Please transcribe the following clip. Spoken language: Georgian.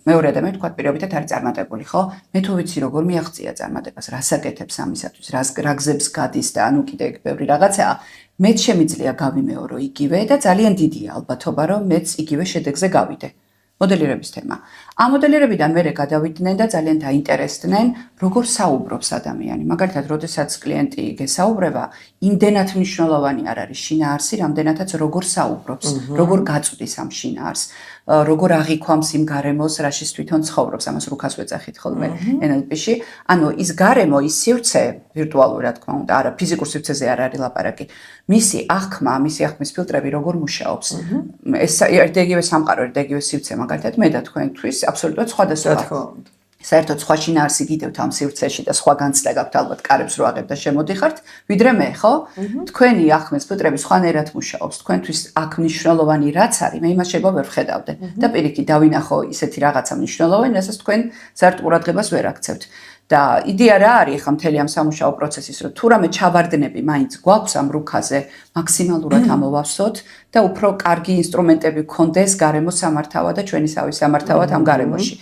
მეორე ადამიანი თქვა პირობითად არის წარმატებული, ხო? მე თუ ვიცი როგორ მიაღწია წარმატებას, რას აკეთებს ამისათვის, რა გზებს გადის და ანუ კიდე ბევრი რაღაცაა, მეც შემიძლია გავიმეორო იგივე და ძალიან დიდია ალბათობა, რომ მეც იგივე შედეგზე გავიდე. მოდელირების თემა. ამ მოდელირებიდან მერე გადავიდნენ და ძალიან დაინტერესდნენ, როგორ საუბრობს ადამიანი. მაგალითად, როდესაც კლიენტი გესაუბრება, იმდენად მნიშვნელოვანი არ არის შინაარსი, რამდენადაც როგორ საუბრობს, როგორ გაწვდის ამ შინაარსს, როგორ აღიქვამს იმ გარემოს, რაშიც თვითონ ცხოვრობს. ამას რუქას ვეძახით ხოლმე NLP-ში. ანუ ის გარემო, ის სივრცე, ვირტუალური რა თქმა უნდა, არა, ფიზიკურ სივრცეზე არ არის ლაპარაკი. მისი აღქმა, მისი აღქმის ფილტრები როგორ მუშაობს. ეს ერთიგივე სამყარო, ერთიგივე სივრცე, მაგალითად, მე და თქვენთვის აბსოლუტურად სხვადასხვა. საერთოდ სხვა შინაარსი გიდევთ ამ სივრცეში და სხვა განცდა გაქვთ ალბათ კარებს რო აღებ და შემოდიხართ, ვიდრე მე, ხო? თქვენი აღქმის ფილტრები სხვანაირად მუშაობს. თქვენთვის აქ მნიშვნელოვანი რაც არის, მე იმას შეიძლება ვერ ვხედავდე და პირიქით დავინახო ისეთი რაღაცა მნიშვნელოვანი, რასაც თქვენ საერთოდ ყურადღებას ვერ აქცევთ. და იდეა რა არის ხა მთელი ამ სამუშაო პროცესის, რომ თუ რამე ჩავარდნები მაინც გვაქვს ამ რუქაზე, მაქსიმალურად ამოვავსოთ და უფრო კარგი ინსტრუმენტები გქონდეს გარემოს სამართავად და ჩვენი სამართავად ამ გარემოში.